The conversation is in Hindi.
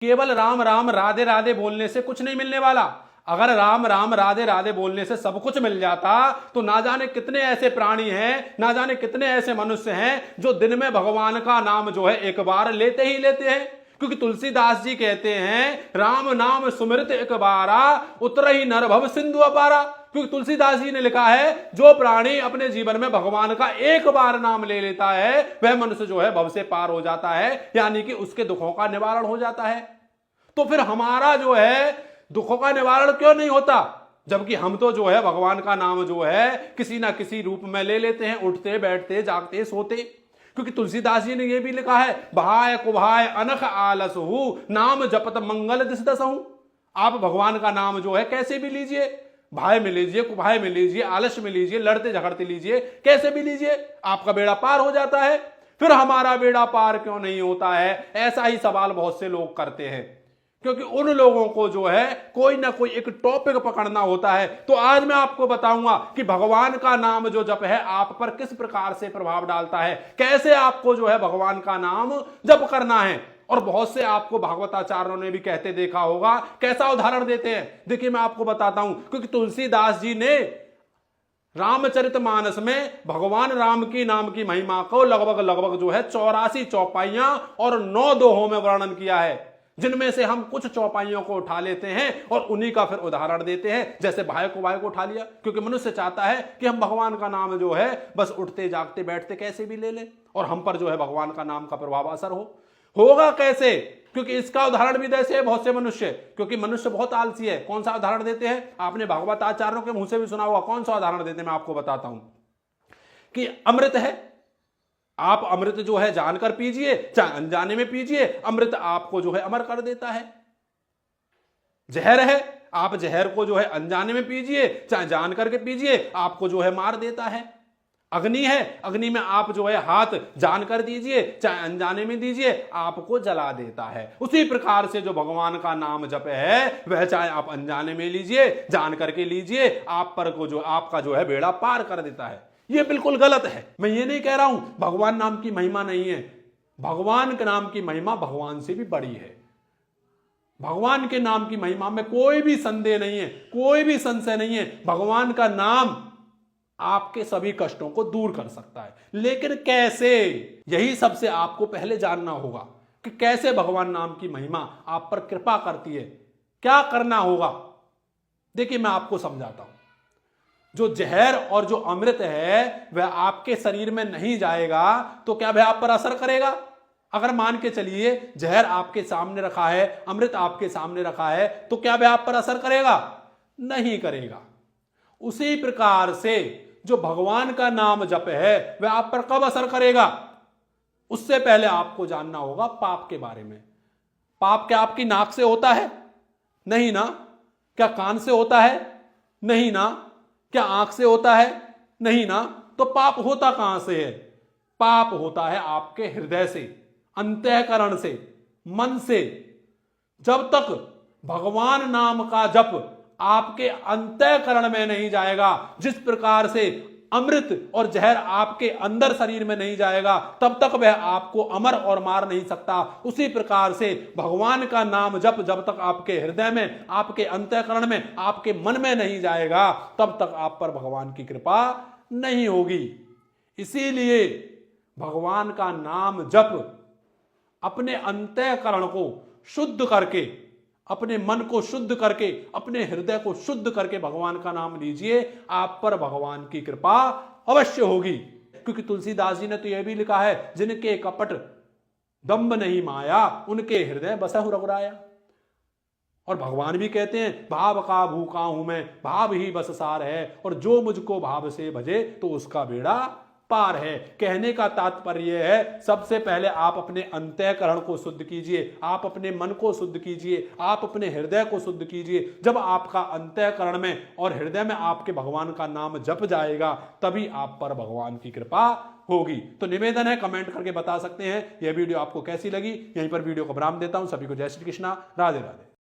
केवल राम राम राधे राधे बोलने से कुछ नहीं मिलने वाला। अगर राम राम राधे राधे बोलने से सब कुछ मिल जाता तो ना जाने कितने ऐसे प्राणी हैं, ना जाने कितने ऐसे मनुष्य हैं जो दिन में भगवान का नाम जो है एक बार लेते ही लेते हैं। क्योंकि तुलसीदास जी कहते हैं राम नाम सुमिरत एक बारा उतर ही नर भव सिंधु अपारा। क्योंकि तुलसीदास जी ने लिखा है जो प्राणी अपने जीवन में भगवान का एक बार नाम ले लेता है वह मनुष्य जो है भव से पार हो जाता है, यानी कि उसके दुखों का निवारण हो जाता है। तो फिर हमारा जो है दुखों का निवारण क्यों नहीं होता, जबकि हम तो जो है भगवान का नाम जो है किसी ना किसी रूप में ले लेते हैं, उठते बैठते जागते सोते। क्योंकि तुलसीदास जी ने यह भी लिखा है बहाय कुभाय अनख आलस हूं नाम जपत मंगल दिस दसहूं। आप भगवान का नाम जो है कैसे भी लीजिए, भाई में लीजिए, कुभाय में लीजिए, आलस में लीजिए, लड़ते झगड़ते लीजिए, कैसे भी लीजिए, आपका बेड़ा पार हो जाता है। फिर हमारा बेड़ा पार क्यों नहीं होता है, ऐसा ही सवाल बहुत से लोग करते हैं। क्योंकि उन लोगों को जो है कोई ना कोई एक टॉपिक पकड़ना होता है। तो आज मैं आपको बताऊंगा कि भगवान का नाम जो जप है आप पर किस प्रकार से प्रभाव डालता है, कैसे आपको जो है भगवान का नाम जप करना है। और बहुत से आपको भागवताचार्यों ने भी कहते देखा होगा, कैसा उदाहरण देते हैं, देखिए मैं आपको बताता हूं। क्योंकि तुलसीदास जी ने रामचरितमानस में भगवान राम की नाम की महिमा को लगभग जो है 84 चौपाइयां और 9 दोहों में वर्णन किया है, जिनमें से हम कुछ चौपाइयों को उठा लेते हैं और उन्हीं का फिर उदाहरण देते हैं। जैसे भाई को उठा लिया, क्योंकि मनुष्य चाहता है कि हम भगवान का नाम जो है बस उठते जागते बैठते कैसे भी ले लें और हम पर जो है भगवान का नाम का प्रभाव असर होगा कैसे। क्योंकि इसका उदाहरण भी जैसे है बहुत से मनुष्य, क्योंकि मनुष्य बहुत आलसी है। कौन सा उदाहरण देते हैं, आपने भागवताचार्यों के मुंह से भी सुना होगा। कौन सा उदाहरण देते हैं, मैं आपको बताता हूं कि अमृत है, आप अमृत जो है जानकर पीजिए चाहे अनजाने में पीजिए, अमृत आपको जो है अमर कर देता है। जहर है, आप जहर को जो है अनजाने में पीजिए चाहे जान करके पीजिए, आपको जो है मार देता है। अग्नि है, अग्नि में आप जो है हाथ जानकर दीजिए चाहे अनजाने में दीजिए, आपको जला देता है। उसी प्रकार से जो भगवान का नाम जप है वह चाहे आप अनजाने में लीजिए जान करके लीजिए, आप पर को जो आपका जो है बेड़ा पार कर देता है। यह बिल्कुल गलत है। मैं ये नहीं कह रहा हूं भगवान नाम की महिमा नहीं है, भगवान के नाम की महिमा भगवान से भी बड़ी है। भगवान के नाम की महिमा में कोई भी संदेह नहीं है, कोई भी संशय नहीं है। भगवान का नाम आपके सभी कष्टों को दूर कर सकता है, लेकिन कैसे, यही सबसे आपको पहले जानना होगा कि कैसे भगवान नाम की महिमा आप पर कृपा करती है, क्या करना होगा। देखिए मैं आपको समझाता हूं। जो जहर और जो अमृत है वह आपके शरीर में नहीं जाएगा तो क्या वह आप पर असर करेगा। अगर मान के चलिए जहर आपके सामने रखा है, अमृत आपके सामने रखा है, तो क्या वह आप पर असर करेगा, नहीं करेगा। उसी प्रकार से जो भगवान का नाम जप है वह आप पर कब असर करेगा, उससे पहले आपको जानना होगा पाप के बारे में। पाप क्या आपकी नाक से होता है, नहीं ना। क्या कान से होता है, नहीं ना। क्या आंख से होता है, नहीं ना। तो पाप होता कहां से है, पाप होता है आपके हृदय से, अंतःकरण से, मन से। जब तक भगवान नाम का जप आपके अंतःकरण में नहीं जाएगा, जिस प्रकार से अमृत और जहर आपके अंदर शरीर में नहीं जाएगा, तब तक वह आपको अमर और मार नहीं सकता। उसी प्रकार से भगवान का नाम जब तक आपके हृदय में, आपके अंतःकरण में, आपके मन में नहीं जाएगा, तब तक आप पर भगवान की कृपा नहीं होगी। इसीलिए भगवान का नाम जप अपने अंतःकरण को शुद्ध करके, अपने मन को शुद्ध करके, अपने हृदय को शुद्ध करके भगवान का नाम लीजिए, आप पर भगवान की कृपा अवश्य होगी। क्योंकि तुलसीदास जी ने तो यह भी लिखा है जिनके कपट दंभ नहीं माया उनके हृदय बसहु रघुराया। और भगवान भी कहते हैं भाव का भूखा हूं मैं, भाव ही बस सार है, और जो मुझको भाव से भजे तो उसका बेड़ा पार है। कहने का तात्पर्य है सबसे पहले आप अपने अंतःकरण को शुद्ध कीजिए, आप अपने मन को शुद्ध कीजिए, आप अपने हृदय को शुद्ध कीजिए। जब आपका अंतःकरण में और हृदय में आपके भगवान का नाम जप जाएगा तभी आप पर भगवान की कृपा होगी। तो निवेदन है कमेंट करके बता सकते हैं यह वीडियो आपको कैसी लगी। यहीं पर वीडियो को विराम देता हूं। सभी को जय श्री कृष्णा, राधे राधे।